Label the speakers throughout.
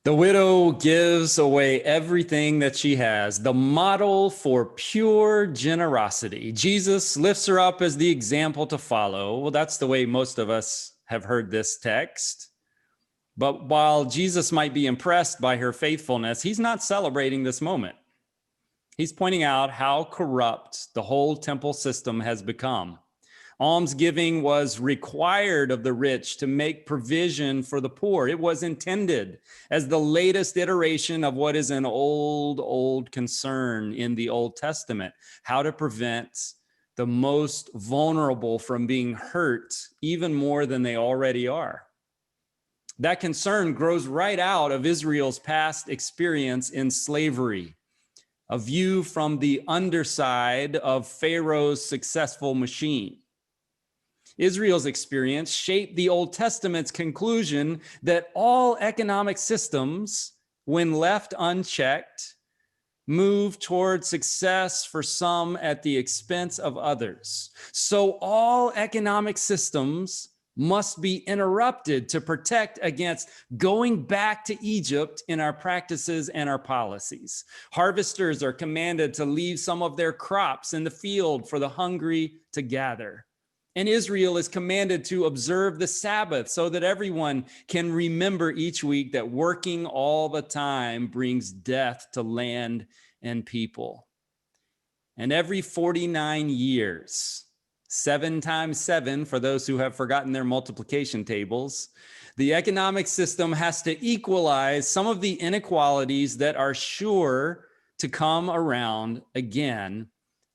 Speaker 1: The widow gives away everything that she has, the model for pure generosity. Jesus lifts her up as the example to follow. Well, that's the way most of us have heard this text. But while Jesus might be impressed by her faithfulness, he's not celebrating this moment. He's pointing out how corrupt the whole temple system has become. Almsgiving was required of the rich to make provision for the poor. It was intended as the latest iteration of what is an old concern in the Old Testament, how to prevent the most vulnerable from being hurt even more than they already are. That concern grows right out of Israel's past experience in slavery, a view from the underside of Pharaoh's successful machine. Israel's experience shaped the Old Testament's conclusion that all economic systems, when left unchecked, move toward success for some at the expense of others. So all economic systems must be interrupted to protect against going back to Egypt in our practices and our policies. Harvesters are commanded to leave some of their crops in the field for the hungry to gather. And Israel is commanded to observe the Sabbath so that everyone can remember each week that working all the time brings death to land and people. And every 49 years, 7 times 7 for those who have forgotten their multiplication tables, the economic system has to equalize some of the inequalities that are sure to come around again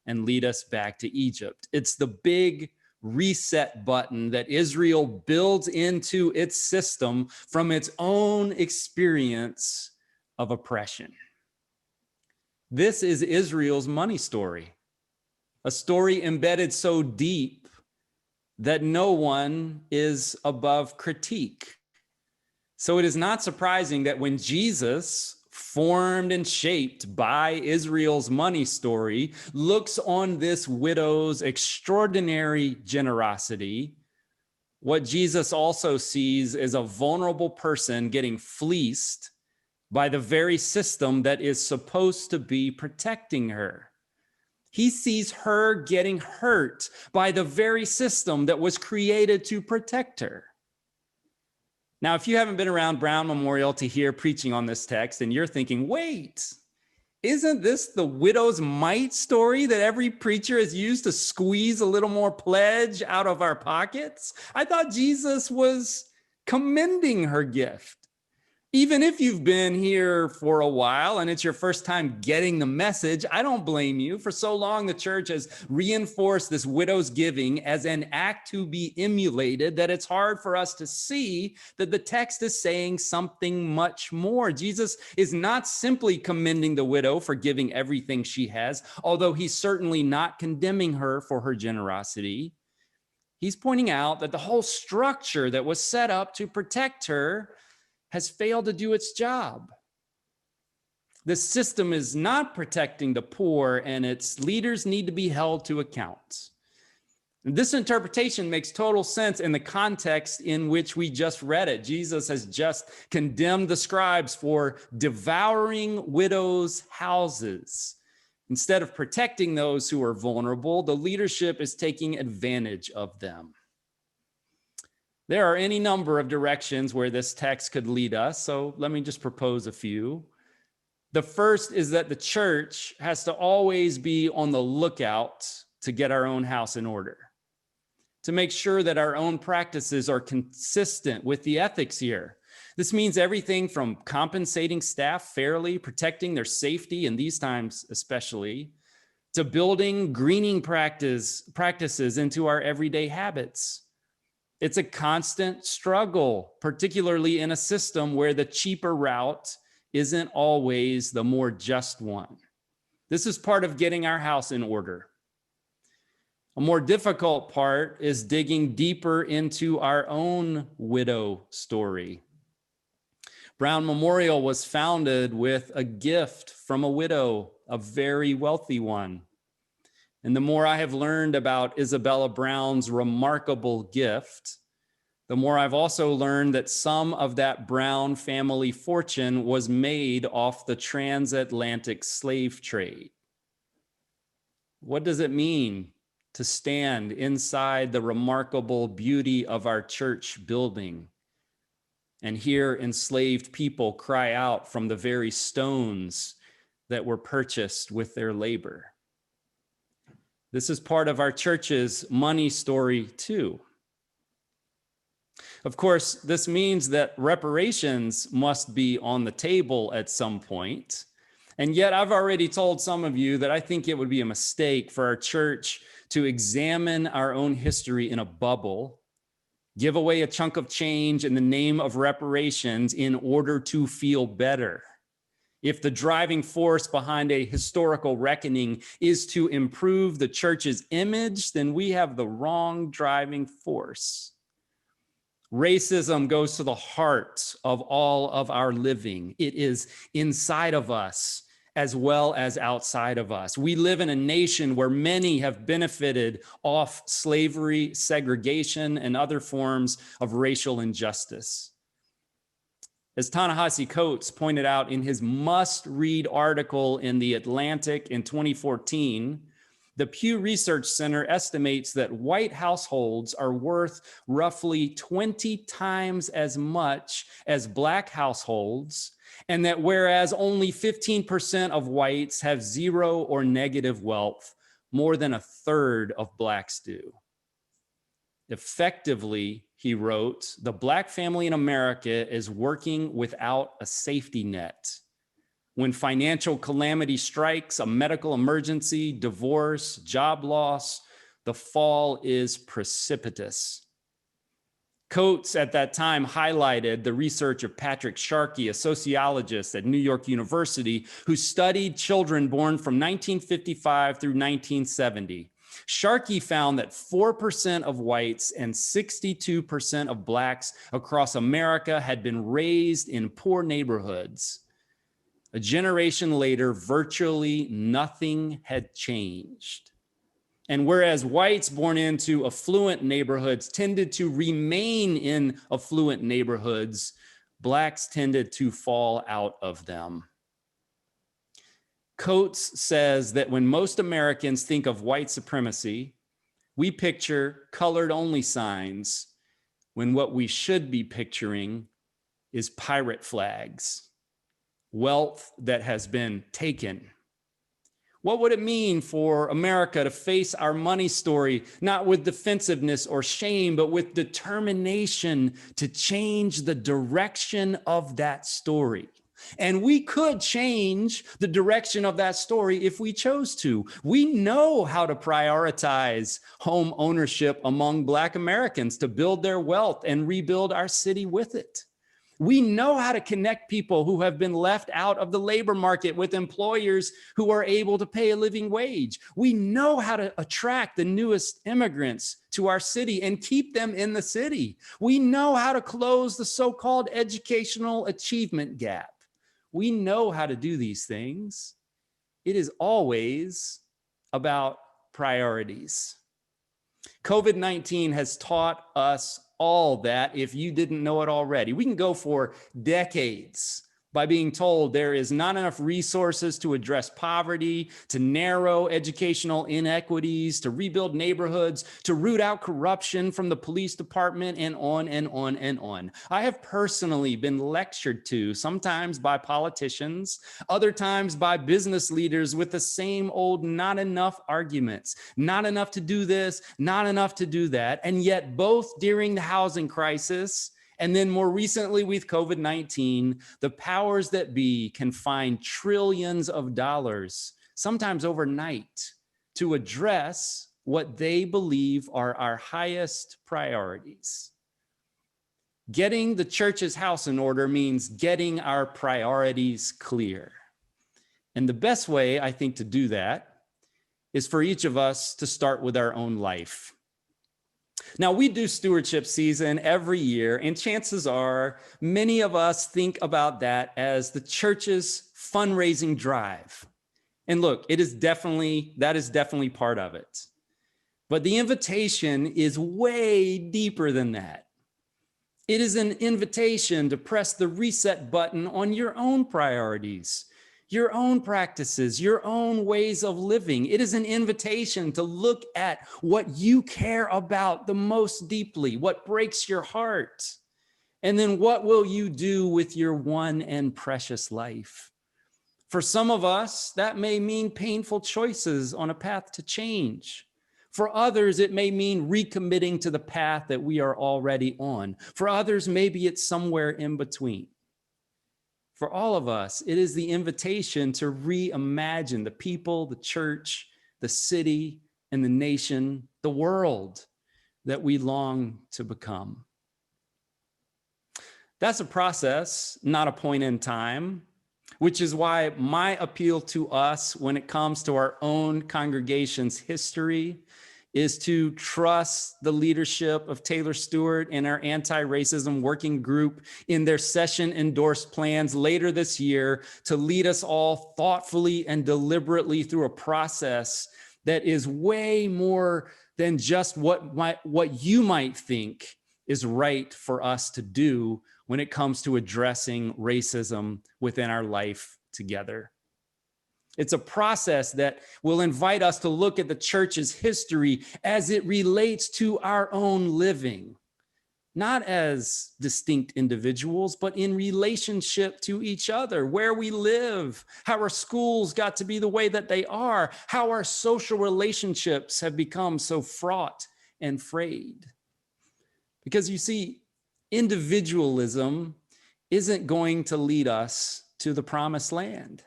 Speaker 1: and lead us back to Egypt. It's the big reset button that Israel builds into its system from its own experience of oppression. This is Israel's money story, a story embedded so deep that no one is above critique. So it is not surprising that when Jesus, formed and shaped by Israel's money story, looks on this widow's extraordinary generosity, what Jesus also sees is a vulnerable person getting fleeced by the very system that is supposed to be protecting her. He sees her getting hurt by the very system that was created to protect her. Now, if you haven't been around Brown Memorial to hear preaching on this text and you're thinking, wait, isn't this the widow's mite story that every preacher has used to squeeze a little more pledge out of our pockets? I thought Jesus was commending her gift. Even if you've been here for a while and it's your first time getting the message, I don't blame you. For so long, the church has reinforced this widow's giving as an act to be emulated that it's hard for us to see that the text is saying something much more. Jesus is not simply commending the widow for giving everything she has, although he's certainly not condemning her for her generosity. He's pointing out that the whole structure that was set up to protect her has failed to do its job. The system is not protecting the poor, and its leaders need to be held to account. And this interpretation makes total sense in the context in which we just read it. Jesus has just condemned the scribes for devouring widows' houses. Instead of protecting those who are vulnerable, the leadership is taking advantage of them. There are any number of directions where this text could lead us, so let me just propose a few. The first is that the church has to always be on the lookout to get our own house in order, to make sure that our own practices are consistent with the ethics here. This means everything from compensating staff fairly, protecting their safety in these times especially, to building greening practices into our everyday habits. It's a constant struggle, particularly in a system where the cheaper route isn't always the more just one. This is part of getting our house in order. A more difficult part is digging deeper into our own widow story. Brown Memorial was founded with a gift from a widow, a very wealthy one. And the more I have learned about Isabella Brown's remarkable gift, the more I've also learned that some of that Brown family fortune was made off the transatlantic slave trade. What does it mean to stand inside the remarkable beauty of our church building and hear enslaved people cry out from the very stones that were purchased with their labor? This is part of our church's money story too. Of course, this means that reparations must be on the table at some point. And yet I've already told some of you that I think it would be a mistake for our church to examine our own history in a bubble, give away a chunk of change in the name of reparations in order to feel better. If the driving force behind a historical reckoning is to improve the church's image, then we have the wrong driving force. Racism goes to the heart of all of our living. It is inside of us as well as outside of us. We live in a nation where many have benefited off slavery, segregation, and other forms of racial injustice. As Ta-Nehisi Coates pointed out in his must-read article in The Atlantic in 2014, the Pew Research Center estimates that white households are worth roughly 20 times as much as Black households, and that whereas only 15% of whites have zero or negative wealth, more than a third of Blacks do. Effectively, he wrote, the Black family in America is working without a safety net. When financial calamity strikes, a medical emergency, divorce, job loss, the fall is precipitous. Coates at that time highlighted the research of Patrick Sharkey, a sociologist at New York University, who studied children born from 1955 through 1970. Sharkey found that 4% of whites and 62% of Blacks across America had been raised in poor neighborhoods. A generation later, virtually nothing had changed. And whereas whites born into affluent neighborhoods tended to remain in affluent neighborhoods, Blacks tended to fall out of them. Coates says that when most Americans think of white supremacy, we picture colored-only signs, when what we should be picturing is pirate flags, wealth that has been taken. What would it mean for America to face our money story, not with defensiveness or shame, but with determination to change the direction of that story? And we could change the direction of that story if we chose to. We know how to prioritize home ownership among Black Americans to build their wealth and rebuild our city with it. We know how to connect people who have been left out of the labor market with employers who are able to pay a living wage. We know how to attract the newest immigrants to our city and keep them in the city. We know how to close the so-called educational achievement gap. We know how to do these things. It is always about priorities. COVID-19 has taught us all that, if you didn't know it already. We can go for decades by being told there is not enough resources to address poverty, to narrow educational inequities, to rebuild neighborhoods, to root out corruption from the police department, and on and on and on. I have personally been lectured to, sometimes by politicians, other times by business leaders, with the same old not enough arguments. Not enough to do this, not enough to do that. And yet both during the housing crisis and then more recently with COVID-19, the powers that be can find trillions of dollars, sometimes overnight, to address what they believe are our highest priorities. Getting the church's house in order means getting our priorities clear. And the best way, I think, to do that is for each of us to start with our own life. Now, we do stewardship season every year, and chances are many of us think about that as the church's fundraising drive. And look, that is definitely part of it. But the invitation is way deeper than that. It is an invitation to press the reset button on your own priorities, your own practices, your own ways of living. It is an invitation to look at what you care about the most deeply, what breaks your heart, and then what will you do with your one and precious life? For some of us, that may mean painful choices on a path to change. For others, it may mean recommitting to the path that we are already on. For others, maybe it's somewhere in between. For all of us, it is the invitation to reimagine the people, the church, the city, and the nation, the world that we long to become. That's a process, not a point in time, which is why my appeal to us when it comes to our own congregation's history is to trust the leadership of Taylor Stewart and our anti-racism working group in their session endorsed plans later this year to lead us all thoughtfully and deliberately through a process that is way more than just what you might think is right for us to do when it comes to addressing racism within our life together. It's a process that will invite us to look at the church's history as it relates to our own living, not as distinct individuals, but in relationship to each other, where we live, how our schools got to be the way that they are, how our social relationships have become so fraught and frayed. Because you see, individualism isn't going to lead us to the promised land.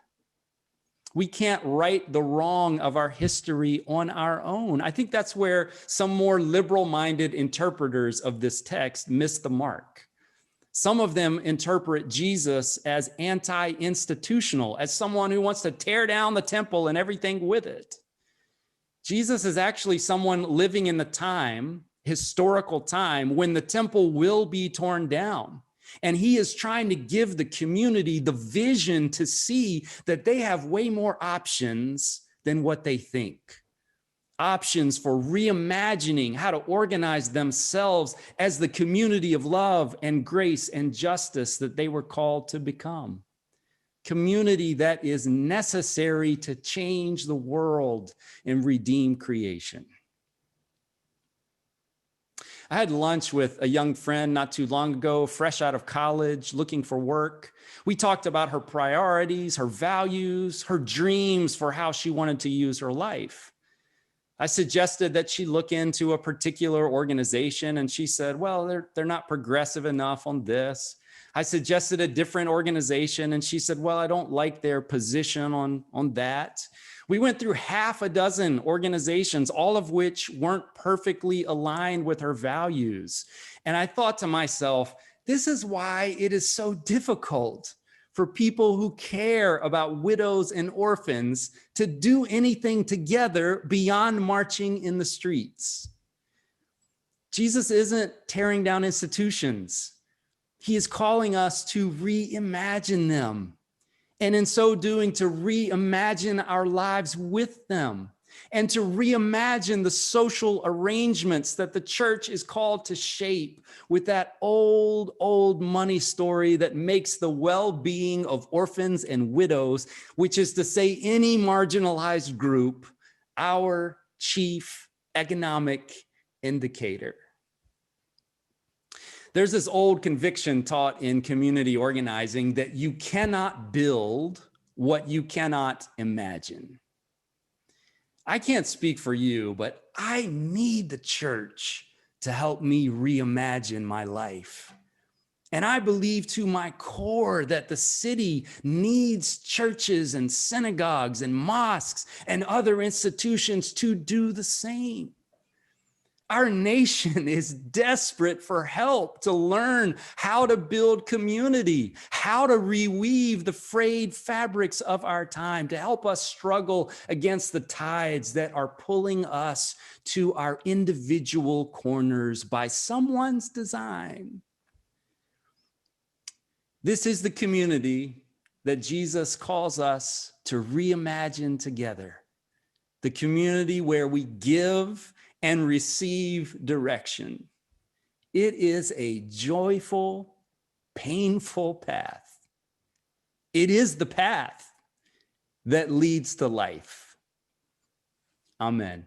Speaker 1: We can't right the wrong of our history on our own. I think that's where some more liberal-minded interpreters of this text miss the mark. Some of them interpret Jesus as anti-institutional, as someone who wants to tear down the temple and everything with it. Jesus is actually someone living in the time, historical time, when the temple will be torn down. And he is trying to give the community the vision to see that they have way more options than what they think. Options for reimagining how to organize themselves as the community of love and grace and justice that they were called to become. Community that is necessary to change the world and redeem creation. I had lunch with a young friend not too long ago, fresh out of college, looking for work. We talked about her priorities, her values, her dreams for how she wanted to use her life. I suggested that she look into a particular organization, and she said, well, they're not progressive enough on this. I suggested a different organization, and she said, well, I don't like their position on that. We went through half a dozen organizations, all of which weren't perfectly aligned with her values. And I thought to myself, this is why it is so difficult for people who care about widows and orphans to do anything together beyond marching in the streets. Jesus isn't tearing down institutions. He is calling us to reimagine them. And in so doing, to reimagine our lives with them and to reimagine the social arrangements that the church is called to shape with that old money story that makes the well-being of orphans and widows, which is to say any marginalized group, our chief economic indicator. There's this old conviction taught in community organizing that you cannot build what you cannot imagine. I can't speak for you, but I need the church to help me reimagine my life. And I believe to my core that the city needs churches and synagogues and mosques and other institutions to do the same. Our nation is desperate for help to learn how to build community, how to reweave the frayed fabrics of our time, to help us struggle against the tides that are pulling us to our individual corners by someone's design. This is the community that Jesus calls us to reimagine together. The community where we give and receive direction It is a joyful, painful path. It is the path that leads to life. Amen.